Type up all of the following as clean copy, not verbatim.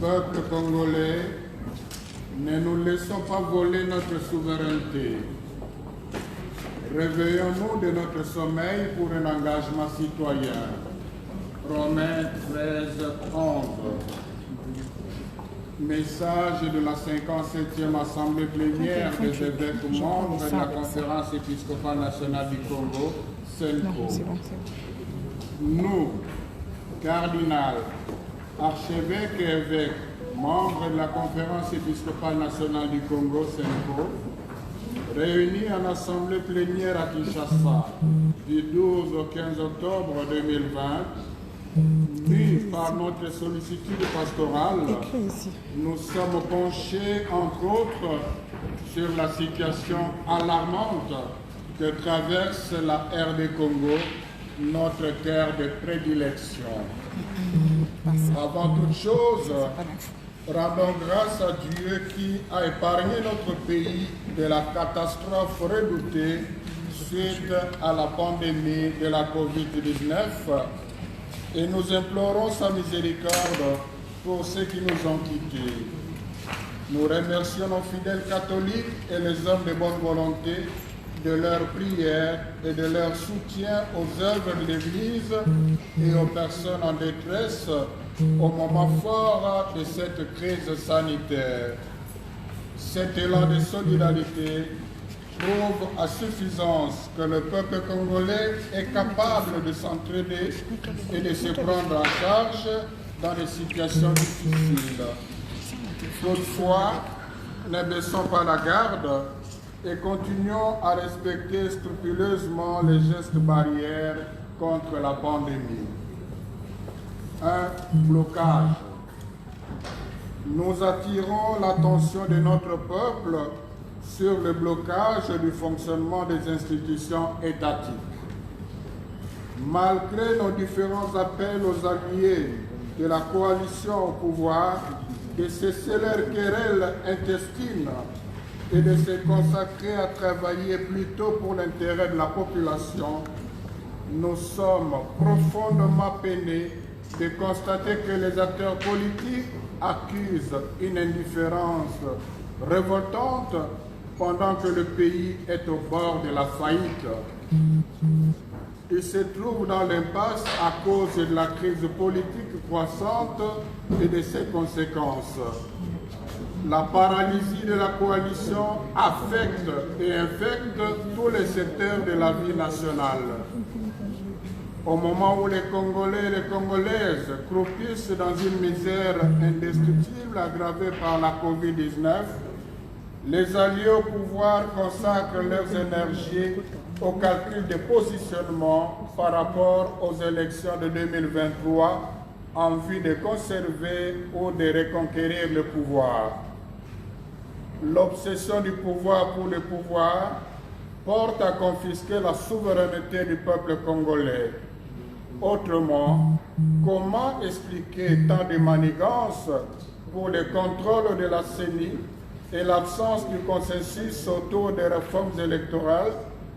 Peuple congolais, ne nous laissons pas voler notre souveraineté. Réveillons-nous de notre sommeil pour un engagement citoyen. Romains 13, 11. Message de la 57e Assemblée plénière des évêques membres de la Conférence épiscopale nationale du Congo, CENCO. Nous, cardinal, archevêques et évêques, membres de la Conférence épiscopale nationale du Congo, CENCO, réunis en assemblée plénière à Kinshasa du 12 au 15 octobre 2020, mus par notre sollicitude pastorale, nous sommes penchés, entre autres, sur la situation alarmante que traverse la RD Congo, notre terre de prédilection. Avant toute chose, rendons grâce à Dieu qui a épargné notre pays de la catastrophe redoutée suite à la pandémie de la COVID-19 et nous implorons sa miséricorde pour ceux qui nous ont quittés. Nous remercions nos fidèles catholiques et les hommes de bonne volonté de leur prière et de leur soutien aux œuvres de l'Église et aux personnes en détresse au moment fort de cette crise sanitaire. Cet élan de solidarité prouve à suffisance que le peuple congolais est capable de s'entraider et de se prendre en charge dans des situations difficiles. Toutefois, ne baissons pas la garde et continuons à respecter scrupuleusement les gestes barrières contre la pandémie. Un blocage. Nous attirons l'attention de notre peuple sur le blocage du fonctionnement des institutions étatiques. Malgré nos différents appels aux alliés de la coalition au pouvoir de cesser leurs querelles intestines et de se consacrer à travailler plutôt pour l'intérêt de la population, nous sommes profondément peinés de constater que les acteurs politiques accusent une indifférence révoltante pendant que le pays est au bord de la faillite. Il se trouve dans l'impasse à cause de la crise politique croissante et de ses conséquences. La paralysie de la coalition affecte et infecte tous les secteurs de la vie nationale. Au moment où les Congolais et les Congolaises croupissent dans une misère indestructible aggravée par la COVID-19, les alliés au pouvoir consacrent leurs énergies au calcul de positionnement par rapport aux élections de 2023 en vue de conserver ou de reconquérir le pouvoir. L'obsession du pouvoir pour le pouvoir porte à confisquer la souveraineté du peuple congolais. Autrement, comment expliquer tant de manigances pour le contrôle de la CENI et l'absence du consensus autour des réformes électorales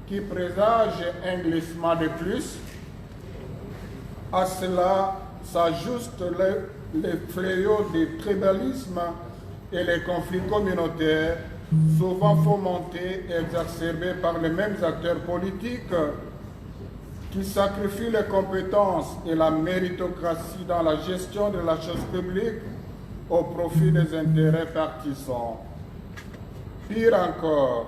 qui présagent un glissement de plus? À cela s'ajoutent les fléaux du tribalisme et les conflits communautaires, souvent fomentés et exacerbés par les mêmes acteurs politiques qui sacrifient les compétences et la méritocratie dans la gestion de la chose publique au profit des intérêts partisans. Pire encore,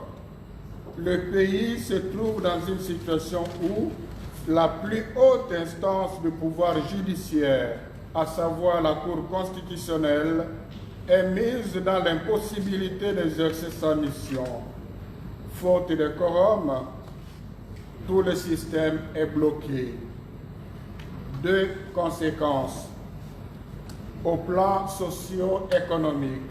le pays se trouve dans une situation où la plus haute instance du pouvoir judiciaire, à savoir la Cour constitutionnelle, est mise dans l'impossibilité d'exercer sa mission. Faute de quorum, tout le système est bloqué. Deux conséquences au plan socio-économique.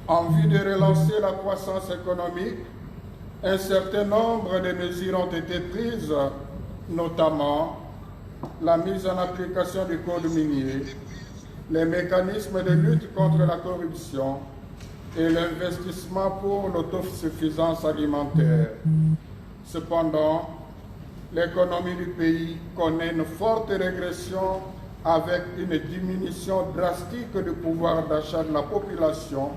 En vue de relancer la croissance économique, un certain nombre de mesures ont été prises, notamment la mise en application du code minier, les mécanismes de lutte contre la corruption et l'investissement pour l'autosuffisance alimentaire. Cependant, l'économie du pays connaît une forte régression avec une diminution drastique du pouvoir d'achat de la population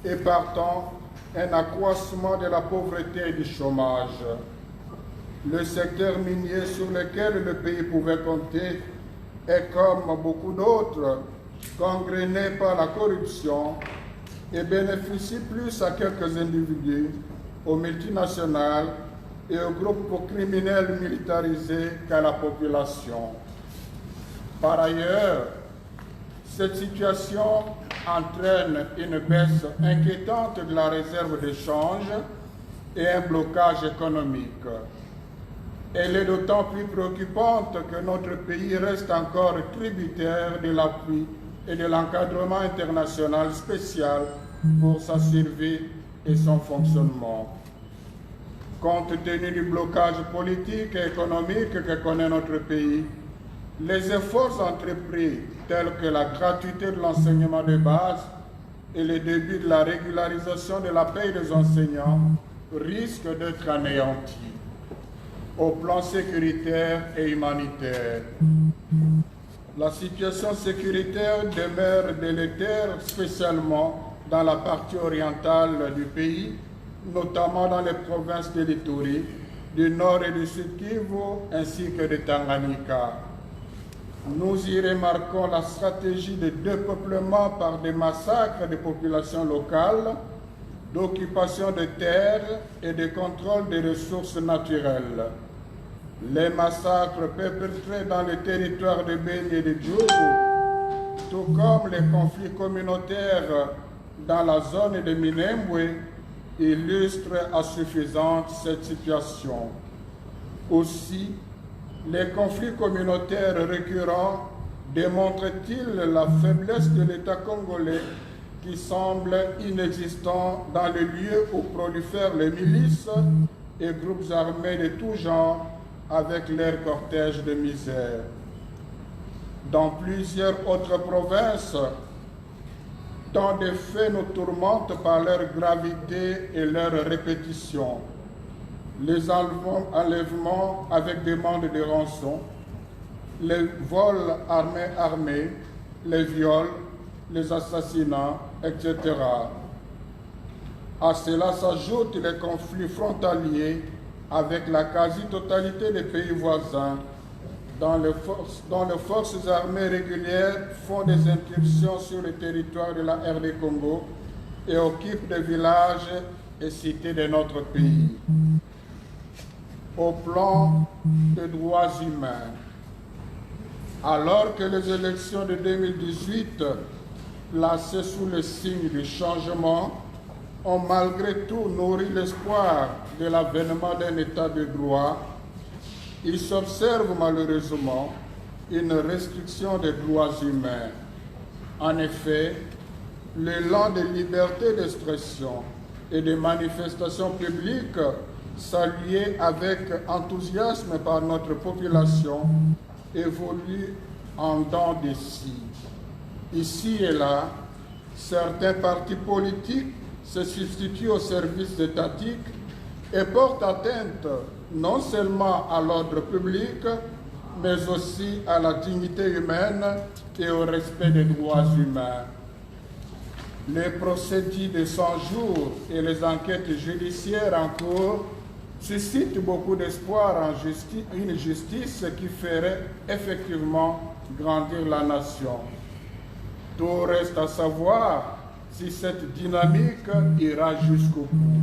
et partant un accroissement de la pauvreté et du chômage. Le secteur minier sur lequel le pays pouvait compter est, comme beaucoup d'autres, gangréné par la corruption et bénéficie plus à quelques individus, aux multinationales et aux groupes criminels militarisés qu'à la population. Par ailleurs, cette situation entraîne une baisse inquiétante de la réserve de change et un blocage économique. Elle est d'autant plus préoccupante que notre pays reste encore tributaire de l'appui et de l'encadrement international spécial pour sa survie et son fonctionnement. Compte tenu du blocage politique et économique que connaît notre pays, les efforts entrepris tels que la gratuité de l'enseignement de base et le début de la régularisation de la paie des enseignants risquent d'être anéantis au plan sécuritaire et humanitaire. La situation sécuritaire demeure délétère, spécialement dans la partie orientale du pays, notamment dans les provinces de l'Ituri, du Nord et du Sud Kivu, ainsi que de Tanganyika. Nous y remarquons la stratégie de dépeuplement par des massacres des populations locales, d'occupation de terres et de contrôle des ressources naturelles. Les massacres perpétrés dans les territoires de Beni et de Djougou, tout comme les conflits communautaires dans la zone de Minembwe, illustrent à suffisance cette situation. Aussi, les conflits communautaires récurrents démontrent-ils la faiblesse de l'État congolais qui semble inexistant dans les lieux où prolifèrent les milices et groupes armés de tout genre avec leur cortège de misère. Dans plusieurs autres provinces, tant de faits nous tourmentent par leur gravité et leur répétition. Les enlèvements avec demande de rançon, les vols armés, les viols, les assassinats, etc. À cela s'ajoutent les conflits frontaliers avec la quasi-totalité des pays voisins, dont les forces armées régulières font des incursions sur le territoire de la RD Congo et occupent des villages et cités de notre pays. Au plan des droits humains, alors que les élections de 2018, placées sous le signe du changement, ont malgré tout nourri l'espoir de l'avènement d'un état de droit, il s'observe malheureusement une restriction des droits humains. En effet, l'élan de liberté d'expression et de manifestation publique, salué avec enthousiasme par notre population, évolue en dents de scie. Ici et là, certains partis politiques se substituent aux services étatiques et portent atteinte non seulement à l'ordre public, mais aussi à la dignité humaine et au respect des droits humains. Les procédés de 100 jours et les enquêtes judiciaires en cours suscitent beaucoup d'espoir en une justice qui ferait effectivement grandir la nation. Tout reste à savoir si cette dynamique ira jusqu'au bout.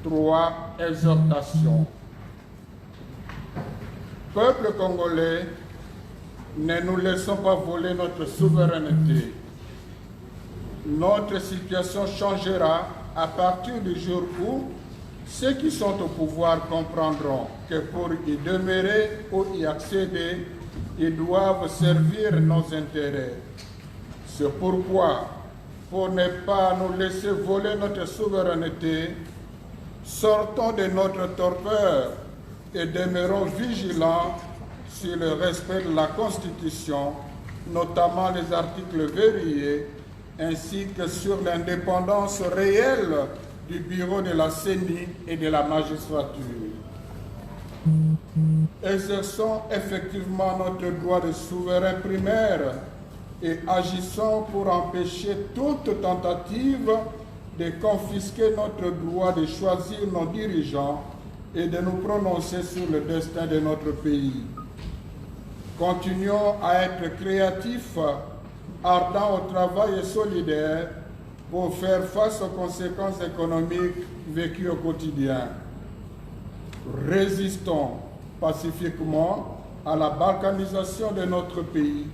3. Exhortation. Peuple congolais, ne nous laissons pas voler notre souveraineté. Notre situation changera à partir du jour où ceux qui sont au pouvoir comprendront que pour y demeurer ou y accéder, ils doivent servir nos intérêts. C'est pourquoi, pour ne pas nous laisser voler notre souveraineté, sortons de notre torpeur et demeurons vigilants sur le respect de la Constitution, notamment les articles verrouillés, ainsi que sur l'indépendance réelle du bureau de la CENI et de la magistrature. Exerçons effectivement notre droit de souverain primaire et agissons pour empêcher toute tentative de confisquer notre droit de choisir nos dirigeants et de nous prononcer sur le destin de notre pays. Continuons à être créatifs, ardents au travail et solidaires pour faire face aux conséquences économiques vécues au quotidien. Résistons pacifiquement à la balkanisation de notre pays,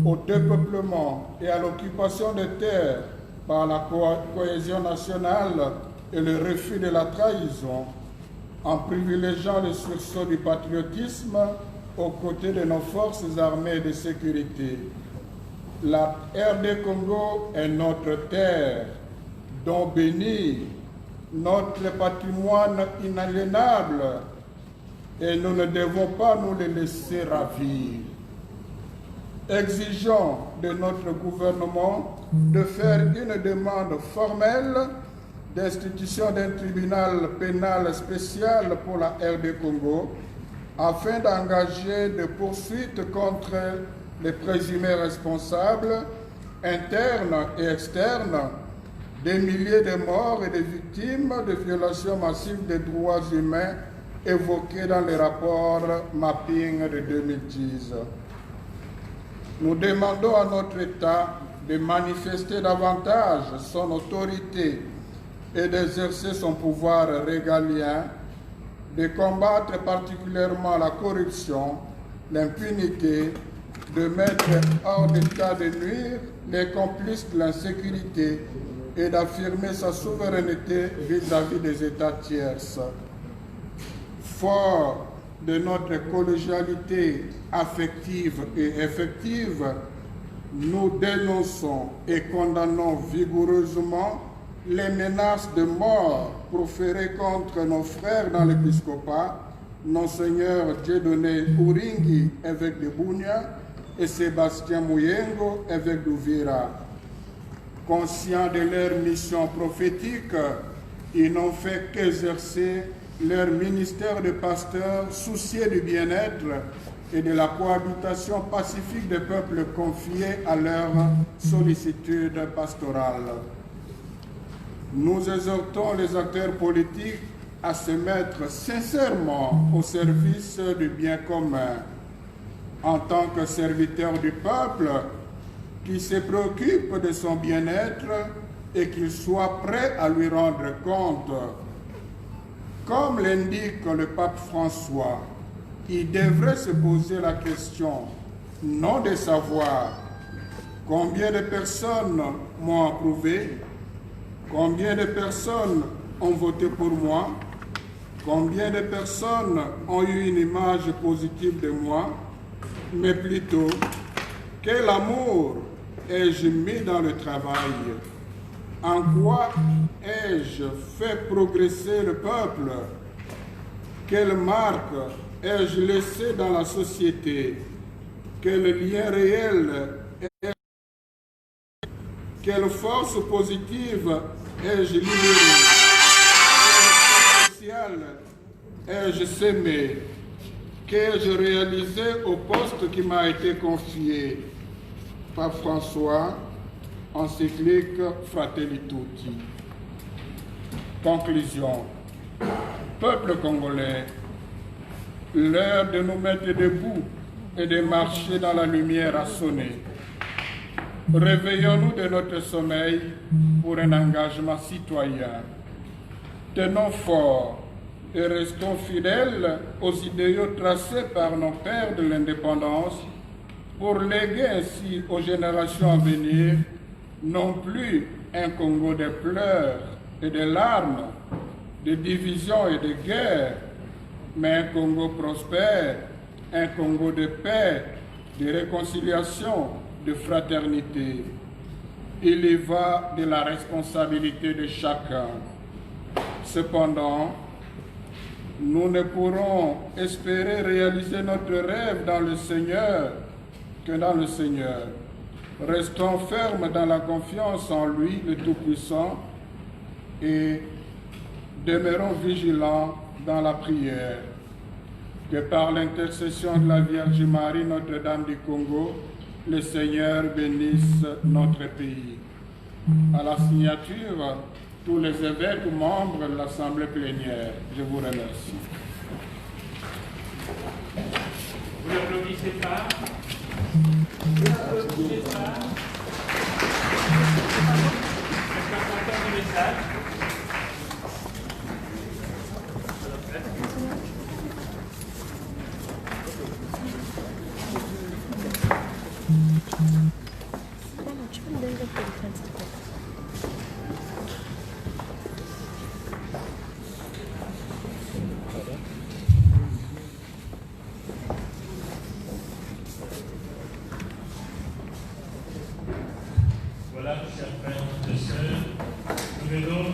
au dépeuplement et à l'occupation des terres par la cohésion nationale et le refus de la trahison, en privilégiant le sursaut du patriotisme aux côtés de nos forces armées de sécurité. La RD Congo est notre terre, don béni, notre patrimoine inaliénable, et nous ne devons pas nous le laisser ravir. Exigeons de notre gouvernement de faire une demande formelle d'institution d'un tribunal pénal spécial pour la RD Congo afin d'engager des poursuites contre les présumés responsables internes et externes des milliers de morts et de victimes de violations massives des droits humains évoqués dans le rapport Mapping de 2010. Nous demandons à notre État de manifester davantage son autorité et d'exercer son pouvoir régalien, de combattre particulièrement la corruption, l'impunité, de mettre hors d'état de nuire les complices de l'insécurité et d'affirmer sa souveraineté vis-à-vis des États tierces. Fort de notre collégialité affective et effective, nous dénonçons et condamnons vigoureusement les menaces de mort proférées contre nos frères dans l'épiscopat, Monseigneur Dieudonné Uringi, évêque de Bunia, et Sébastien Mouyengo, évêque d'Uvira. Conscients de leur mission prophétique, ils n'ont fait qu'exercer leur ministère de pasteur soucieux du bien-être et de la cohabitation pacifique des peuples confiés à leur sollicitude pastorale. Nous exhortons les acteurs politiques à se mettre sincèrement au service du bien commun. En tant que serviteurs du peuple, qui se préoccupe de son bien-être et qu'il soit prêt à lui rendre compte. Comme l'indique le pape François, il devrait se poser la question, non de savoir combien de personnes m'ont approuvé, combien de personnes ont voté pour moi, combien de personnes ont eu une image positive de moi, mais plutôt quel amour ai-je mis dans le travail, en quoi ai-je fait progresser le peuple, quelle marque ai-je laissé dans la société, quel lien réel, quelle force positive ai-je libérée, quelle force sociale ai-je sémé, qu'ai-je réalisé au poste qui m'a été confié. Pape François, encyclique Fratelli Tutti. Conclusion. Peuple congolais, l'heure de nous mettre debout et de marcher dans la lumière a sonné. Réveillons-nous de notre sommeil pour un engagement citoyen. Tenons fort et restons fidèles aux idéaux tracés par nos pères de l'indépendance pour léguer ainsi aux générations à venir non plus un Congo de pleurs et de larmes, de divisions et de guerres, mais un Congo prospère, un Congo de paix, de réconciliation, de fraternité. Il y va de la responsabilité de chacun. Cependant, nous ne pourrons espérer réaliser notre rêve dans le Seigneur que dans le Seigneur. Restons fermes dans la confiance en lui, le Tout-Puissant, et demeurons vigilants dans la prière. que par l'intercession de la Vierge Marie, Notre-Dame du Congo, le Seigneur bénisse notre pays. À la signature, tous les évêques ou membres de l'Assemblée plénière. Je vous remercie. Vous n'applaudissez pas? Vous n'applaudissez pas? Est-ce qu'on entend le message? Voilà, chers frères et sœurs, nous venons